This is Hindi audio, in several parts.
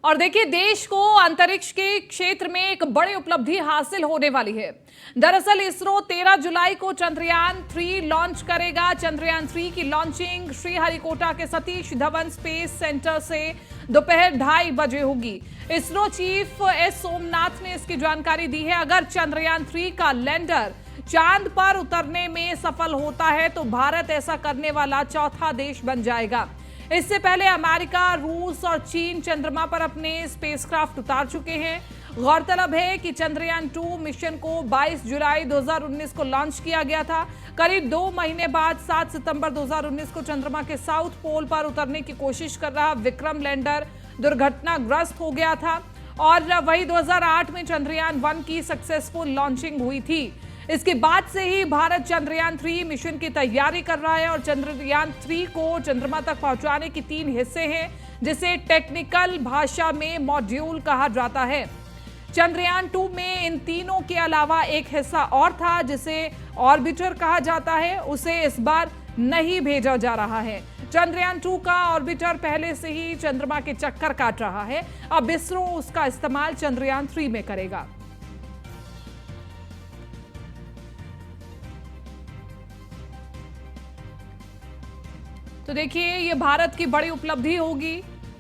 और देखिए, देश को अंतरिक्ष के क्षेत्र में एक बड़ी उपलब्धि हासिल होने वाली है। दरअसल इसरो 13 जुलाई को चंद्रयान 3 लॉन्च करेगा। चंद्रयान 3 की लॉन्चिंग श्रीहरिकोटा के सतीश धवन स्पेस सेंटर से दोपहर 2:30 बजे होगी। इसरो चीफ एस सोमनाथ ने इसकी जानकारी दी है। अगर चंद्रयान 3 का लैंडर चांद पर उतरने में सफल होता है तो भारत ऐसा करने वाला चौथा देश बन जाएगा। इससे पहले अमेरिका, रूस और चीन चंद्रमा पर अपने स्पेसक्राफ्ट उतार चुके हैं। गौरतलब है कि चंद्रयान 2 मिशन को 22 जुलाई 2019 को लॉन्च किया गया था। करीब 2 महीने बाद 7 सितंबर 2019 को चंद्रमा के साउथ पोल पर उतरने की कोशिश कर रहा विक्रम लैंडर दुर्घटनाग्रस्त हो गया था और वही 2008 में चंद्रयान 1 की सक्सेसफुल लॉन्चिंग हुई थी। इसके बाद से ही भारत चंद्रयान 3 मिशन की तैयारी कर रहा है और चंद्रयान 3 को चंद्रमा तक पहुंचाने की 3 हिस्से हैं, जिसे टेक्निकल भाषा में मॉड्यूल कहा जाता है। चंद्रयान 2 में इन तीनों के अलावा एक हिस्सा और था जिसे ऑर्बिटर कहा जाता है, उसे इस बार नहीं भेजा जा रहा है। चंद्रयान 2 का ऑर्बिटर पहले से ही चंद्रमा के चक्कर काट रहा है। अब इसरो उसका इस्तेमाल चंद्रयान 3 में करेगा। तो देखिए, ये भारत की बड़ी उपलब्धि होगी।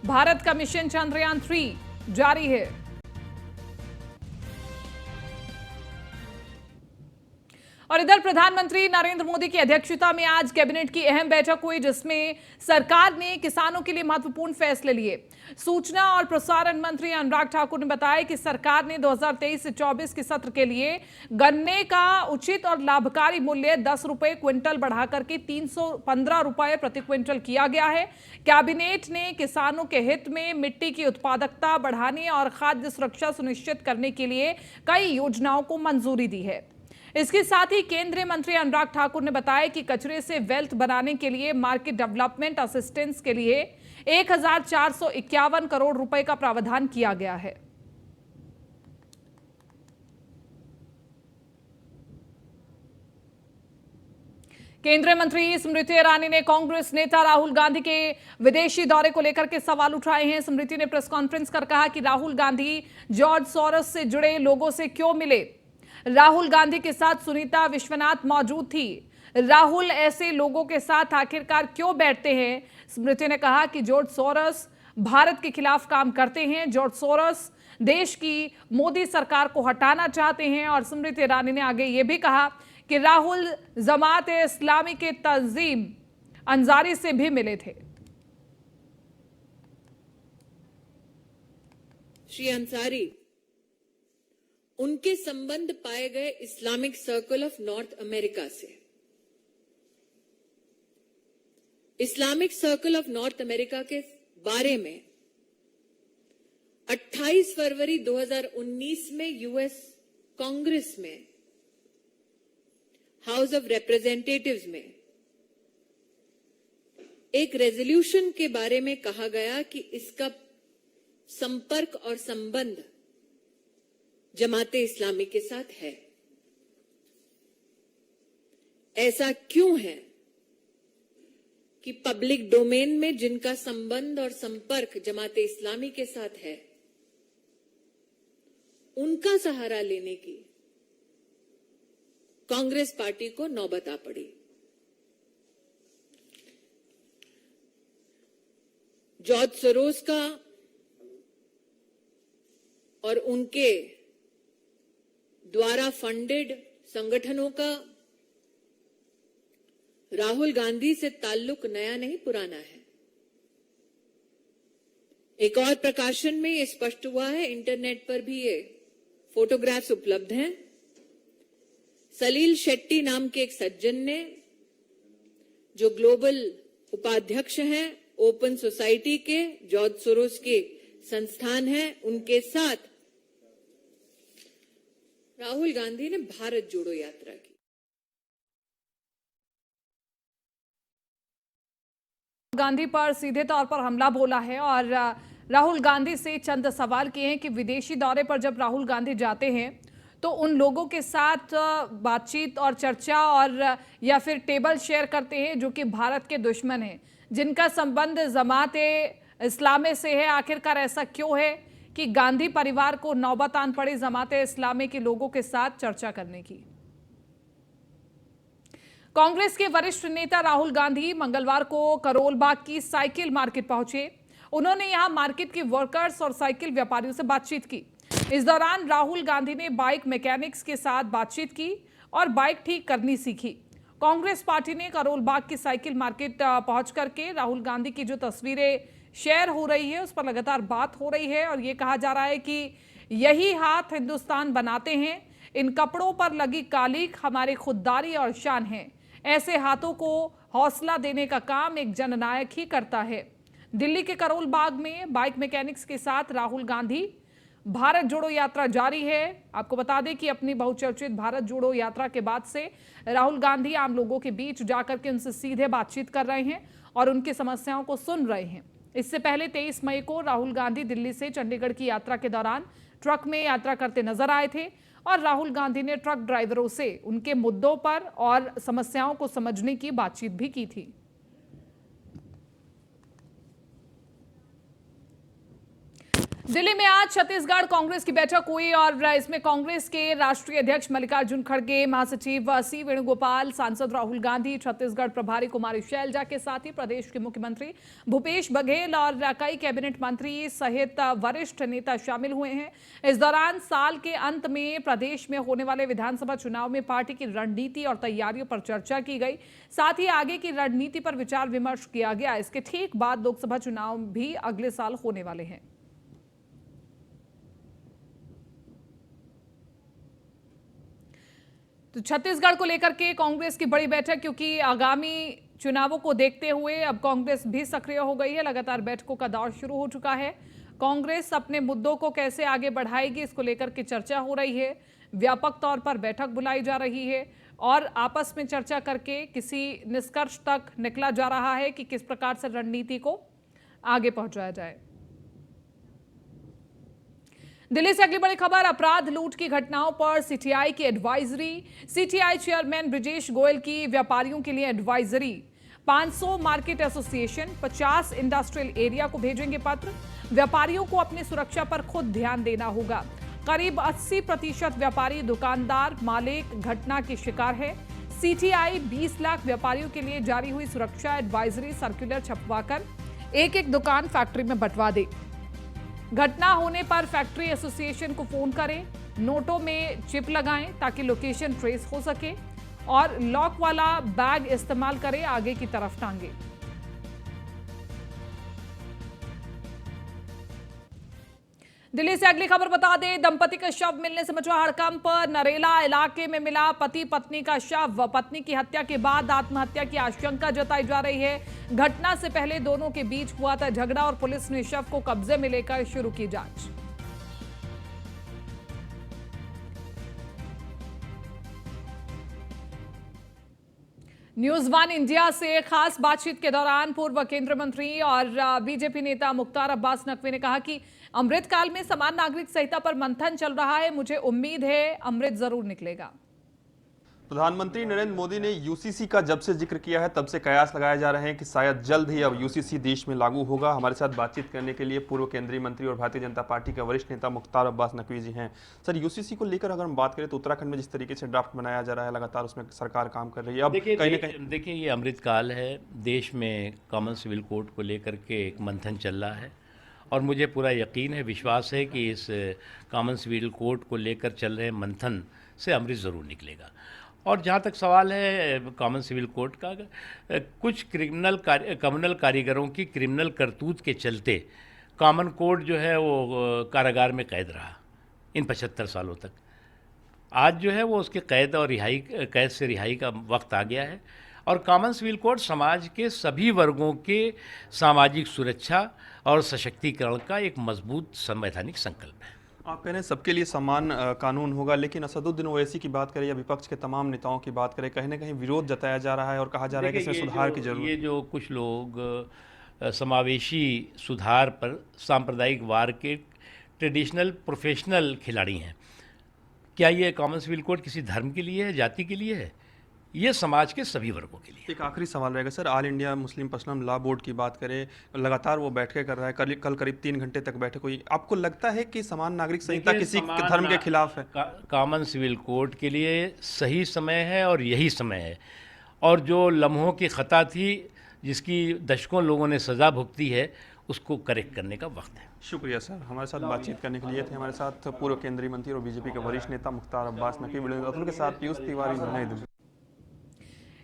भारत का मिशन चंद्रयान 3 जारी है। और इधर प्रधानमंत्री नरेंद्र मोदी की अध्यक्षता में आज कैबिनेट की अहम बैठक हुई, जिसमें सरकार ने किसानों के लिए महत्वपूर्ण फैसले लिए। सूचना और प्रसारण मंत्री अनुराग ठाकुर ने बताया कि सरकार ने 2023 से 24 के सत्र के लिए गन्ने का उचित और लाभकारी मूल्य 10 रुपए क्विंटल बढ़ाकर के 315 रुपए प्रति क्विंटल किया गया है। कैबिनेट ने किसानों के हित में मिट्टी की उत्पादकता बढ़ाने और खाद्य सुरक्षा सुनिश्चित करने के लिए कई योजनाओं को मंजूरी दी है। इसके साथ ही केंद्रीय मंत्री अनुराग ठाकुर ने बताया कि कचरे से वेल्थ बनाने के लिए मार्केट डेवलपमेंट असिस्टेंस के लिए 1451 करोड़ रुपए का प्रावधान किया गया है। केंद्रीय मंत्री स्मृति ईरानी ने कांग्रेस नेता राहुल गांधी के विदेशी दौरे को लेकर के सवाल उठाए हैं। स्मृति ने प्रेस कॉन्फ्रेंस कर कहा कि राहुल गांधी जॉर्ज सोरोस से जुड़े लोगों से क्यों मिले। राहुल गांधी के साथ सुनीता विश्वनाथ मौजूद थी। राहुल ऐसे लोगों के साथ आखिरकार क्यों बैठते हैं। स्मृति ने कहा कि जॉर्ज सोरोस भारत के खिलाफ काम करते हैं। जॉर्ज सोरोस देश की मोदी सरकार को हटाना चाहते हैं। और स्मृति ईरानी ने आगे ये भी कहा कि राहुल जमात इस्लामी के तंजीम अंसारी से भी मिले थे। श्री अंसारी, उनके संबंध पाए गए Islamic circle of North America से। Islamic circle of North America के बारे में 28 फरवरी 2019 में यूएस कांग्रेस में हाउस ऑफ रिप्रेजेंटेटिव्स में एक रेजोल्यूशन के बारे में कहा गया कि इसका संपर्क और संबंध जमाते इस्लामी के साथ है। ऐसा क्यों है कि पब्लिक डोमेन में जिनका संबंध और संपर्क जमाते इस्लामी के साथ है, उनका सहारा लेने की कांग्रेस पार्टी को नौबत आ पड़ी। जॉर्ज सोरोस का और उनके द्वारा फंडेड संगठनों का राहुल गांधी से ताल्लुक नया नहीं पुराना है। एक और प्रकाशन में यह स्पष्ट हुआ है, इंटरनेट पर भी ये फोटोग्राफ्स उपलब्ध हैं। सलील शेट्टी नाम के एक सज्जन ने, जो ग्लोबल उपाध्यक्ष हैं ओपन सोसाइटी के, जॉर्ज सोरोस के संस्थान है, उनके साथ राहुल गांधी ने भारत जोड़ो यात्रा की। गांधी पर सीधे तौर पर हमला बोला है और राहुल गांधी से चंद सवाल किए हैं कि विदेशी दौरे पर जब राहुल गांधी जाते हैं तो उन लोगों के साथ बातचीत और चर्चा और या फिर टेबल शेयर करते हैं जो कि भारत के दुश्मन हैं, जिनका संबंध जमात इस्लामी से है। आखिरकार ऐसा क्यों है कि गांधी परिवार को नौबत आन पड़ी जमाते इस्लामी के लोगों के साथ चर्चा करने की। कांग्रेस के वरिष्ठ नेता राहुल गांधी मंगलवार को करोल बाग की साइकिल मार्केट पहुंचे। उन्होंने यहां मार्केट के वर्कर्स और साइकिल व्यापारियों से बातचीत की। इस दौरान राहुल गांधी ने बाइक मैकेनिक्स के साथ बातचीत की और बाइक ठीक करनी सीखी। कांग्रेस पार्टी ने करोल बाग की साइकिल मार्केट पहुंच करके राहुल गांधी की जो तस्वीरें शेयर हो रही है उस पर लगातार बात हो रही है और ये कहा जा रहा है कि यही हाथ हिंदुस्तान बनाते हैं। इन कपड़ों पर लगी कालिक हमारी खुददारी और शान है। ऐसे हाथों को हौसला देने का काम एक जननायक ही करता है। दिल्ली के करोल बाग में बाइक मैकेनिक्स के साथ राहुल गांधी भारत जोड़ो यात्रा जारी है। आपको बता दें कि अपनी बहुचर्चित भारत जोड़ो यात्रा के बाद से राहुल गांधी आम लोगों के बीच जाकर के उनसे सीधे बातचीत कर रहे हैं और उनकी समस्याओं को सुन रहे हैं। इससे पहले 23 मई को राहुल गांधी दिल्ली से चंडीगढ़ की यात्रा के दौरान ट्रक में यात्रा करते नजर आए थे और राहुल गांधी ने ट्रक ड्राइवरों से उनके मुद्दों पर और समस्याओं को समझने की बातचीत भी की थी। दिल्ली में आज छत्तीसगढ़ कांग्रेस की बैठक हुई और इसमें कांग्रेस के राष्ट्रीय अध्यक्ष मल्लिकार्जुन खड़गे, महासचिव सी वेणुगोपाल, सांसद राहुल गांधी, छत्तीसगढ़ प्रभारी कुमारी शैलजा के साथ ही प्रदेश के मुख्यमंत्री भूपेश बघेल और कई कैबिनेट मंत्री सहित वरिष्ठ नेता शामिल हुए हैं। इस दौरान साल के अंत में प्रदेश में होने वाले विधानसभा चुनाव में पार्टी की रणनीति और तैयारियों पर चर्चा की गई। साथ ही आगे की रणनीति पर विचार विमर्श किया गया। इसके ठीक बाद लोकसभा चुनाव भी अगले साल होने वाले हैं। तो छत्तीसगढ़ को लेकर के कांग्रेस की बड़ी बैठक, क्योंकि आगामी चुनावों को देखते हुए अब कांग्रेस भी सक्रिय हो गई है। लगातार बैठकों का दौर शुरू हो चुका है। कांग्रेस अपने मुद्दों को कैसे आगे बढ़ाएगी इसको लेकर के चर्चा हो रही है। व्यापक तौर पर बैठक बुलाई जा रही है और आपस में चर्चा करके किसी निष्कर्ष तक निकला जा रहा है कि किस प्रकार से रणनीति को आगे पहुंचाया जाए। दिल्ली से अगली बड़ी खबर, अपराध लूट की घटनाओं पर सीटीआई की advisory. CTI chairman Brijesh Goyal की व्यापारियों के लिए advisory. 500 market association, 50 industrial area को भेजेंगे पत्र। व्यापारियों को अपनी सुरक्षा पर खुद ध्यान देना होगा। करीब 80% व्यापारी, दुकानदार, मालिक घटना के शिकार है। सीटीआई 20 लाख व्यापारियों के लिए जारी हुई सुरक्षा एडवाइजरी सर्कुलर छपवाकर एक दुकान फैक्ट्री में बंटवा दे। घटना होने पर फैक्ट्री एसोसिएशन को फोन करें, नोटों में चिप लगाएं ताकि लोकेशन ट्रेस हो सके और लॉक वाला बैग इस्तेमाल करें, आगे की तरफ टांगे। दिल्ली से अगली खबर बता दें, दंपति का शव मिलने से मचा हड़कंप। नरेला इलाके में मिला पति पत्नी का शव। पत्नी की हत्या के बाद आत्महत्या की आशंका जताई जा रही है। घटना से पहले दोनों के बीच हुआ था झगड़ा और पुलिस ने शव को कब्जे में लेकर शुरू की जांच। न्यूज वन इंडिया से खास बातचीत के दौरान पूर्व केंद्रीय मंत्री और बीजेपी नेता मुख्तार अब्बास नकवी ने कहा कि अमृतकाल में समान नागरिक संहिता पर मंथन चल रहा है। मुझे उम्मीद है अमृत जरूर निकलेगा। प्रधानमंत्री नरेंद्र मोदी ने यूसीसी का जब से जिक्र किया है तब से कयास लगाए जा रहे हैं कि शायद जल्द ही अब यूसीसी देश में लागू होगा। हमारे साथ बातचीत करने के लिए पूर्व केंद्रीय मंत्री और भारतीय जनता पार्टी के वरिष्ठ नेता मुख्तार अब्बास नकवी जी हैं। सर, यूसीसी को लेकर अगर हम बात करें तो उत्तराखंड में जिस तरीके से ड्राफ्ट बनाया जा रहा है, लगातार उसमें सरकार काम कर रही है। अब कहीं ना कहीं देखिए, ये अमृतकाल है। देश में कॉमन सिविल कोड को लेकर के एक मंथन चल रहा है और मुझे पूरा यकीन है, विश्वास है कि इस कॉमन सिविल कोड को लेकर चल रहे मंथन से अमृत ज़रूर निकलेगा। और जहाँ तक सवाल है कॉमन सिविल कोड का, कुछ कम्युनल कारीगरों की क्रिमिनल करतूत के चलते कॉमन कोड जो है वो कारागार में कैद रहा इन 75 सालों तक। आज जो है वो उसके कैद और कैद से रिहाई का वक्त आ गया है और कॉमन सिविल कोड समाज के सभी वर्गों के सामाजिक सुरक्षा और सशक्तिकरण का एक मजबूत संवैधानिक संकल्प है। आप कह रहे हैं सबके लिए समान कानून होगा, लेकिन असदुद्दीन ओवैसी की बात करें या विपक्ष के तमाम नेताओं की बात करें, कहीं ना कहीं विरोध जताया जा रहा है और कहा जा रहा है कि इसमें सुधार की जरूरत है। ये जो कुछ लोग समावेशी सुधार पर सांप्रदायिक वार के ट्रेडिशनल प्रोफेशनल खिलाड़ी हैं, क्या ये कॉमन सिविल कोड किसी धर्म के लिए है, जाति के लिए है? ये समाज के सभी वर्गों के लिए। एक आखिरी सवाल रहेगा sir, all India Muslim personal law board की बात करें, लगातार वो बैठकें कर रहा है, कल करीब 3 घंटे तक बैठक हुई। आपको लगता है कि समान नागरिक संहिता किसी धर्म के खिलाफ है? कॉमन सिविल कोड के लिए सही समय है और यही समय है, और जो लम्हों की खता थी जिसकी दशकों लोगों ने सज़ा भुगती है उसको करेक्ट करने का वक्त है। शुक्रिया सर, हमारे साथ बातचीत करने के लिए थे हमारे साथ पूर्व केंद्रीय मंत्री और बीजेपी के वरिष्ठ नेता मुख्तार अब्बास नकवी। वीडियो के साथ पीयूष तिवारी, नई दिल्ली।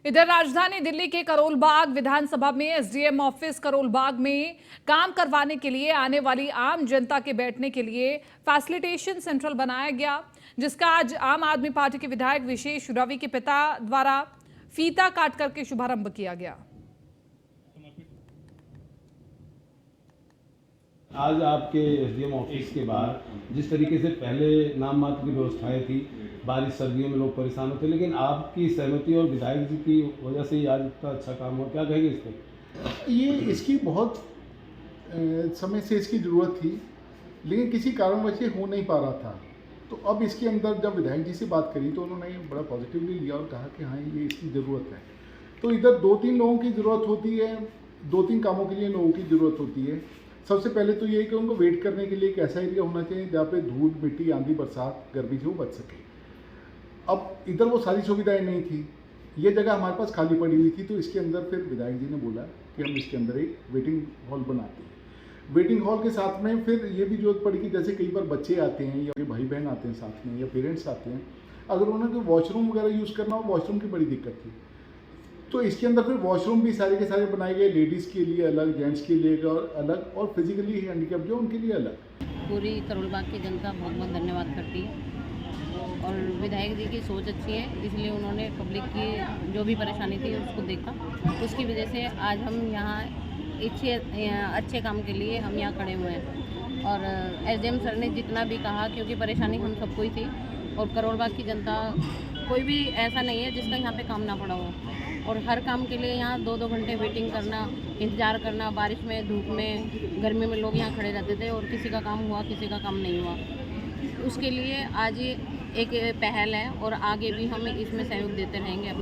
इधर राजधानी दिल्ली के करोल बाग विधानसभा में एसडीएम ऑफिस करोल बाग में काम करवाने के लिए आने वाली आम जनता के बैठने के लिए फैसिलिटेशन सेंट्रल बनाया गया, जिसका आज आम आदमी पार्टी के विधायक विशेष रवि के पिता द्वारा फीता काट करके शुभारंभ किया गया। आज आपके एसडीएम ऑफिस के बाहर जिस तरीके से पहले नाम मात्र की व्यवस्थाएं थी, बारिश सर्दियों में लोग परेशान होते, लेकिन आपकी सहमति और विधायक जी की वजह से आज इतना अच्छा काम हो, क्या कहेंगे इस पर? ये इसकी बहुत समय से इसकी ज़रूरत थी, लेकिन किसी कारणवश ये हो नहीं पा रहा था। तो अब इसके अंदर जब विधायक जी से बात करी तो उन्होंने बड़ा पॉजिटिवली लिया और कहा कि हाँ ये इसकी ज़रूरत है। तो इधर 2-3 लोगों की ज़रूरत होती है, 2-3 कामों के लिए लोगों की ज़रूरत होती है। सबसे पहले तो ये कि उनको वेट करने के लिए एक ऐसा एरिया होना चाहिए जहाँ पे धूल, मिट्टी, आंधी, बरसात, गर्मी से वो बच सके। अब इधर वो सारी सुविधाएं नहीं थी, ये जगह हमारे पास खाली पड़ी हुई थी, तो इसके अंदर फिर विधायक जी ने बोला कि हम इसके अंदर एक वेटिंग हॉल बनाते हैं। वेटिंग हॉल के साथ में फिर ये भी जरूरत पड़ी कि जैसे कई बार बच्चे आते हैं या भाई बहन आते हैं साथ में या पेरेंट्स आते हैं, अगर उन्हें कोई वॉशरूम वगैरह यूज़ करना हो, वॉशरूम की बड़ी दिक्कत थी। तो इसके अंदर फिर वॉशरूम भी सारे के सारे बनाए गए, लेडीज़ के लिए अलग, जेंट्स के लिए अलग और फिजिकली हैंडीकैप जो उनके लिए अलग। पूरी करोल बाग की जनता बहुत बहुत धन्यवाद करती है और विधायक जी की सोच अच्छी है, इसलिए उन्होंने पब्लिक की जो भी परेशानी थी उसको देखा, उसकी वजह से आज हम यहाँ अच्छे काम के लिए हम यहाँ खड़े हुए हैं। और एसडीएम सर ने जितना भी कहा, क्योंकि परेशानी हम सबको ही थी और करोल बाग की जनता कोई भी ऐसा नहीं है जिसका यहाँ पे काम ना पड़ा हो, और हर काम के लिए यहाँ 2-2 घंटे वेटिंग करना, इंतज़ार करना, बारिश में, धूप में, गर्मी में लोग यहाँ खड़े रहते थे और किसी का काम हुआ, किसी का काम नहीं हुआ। उसके लिए आज एक पहल है और आगे भी हम इसमें सहयोग देते रहेंगे।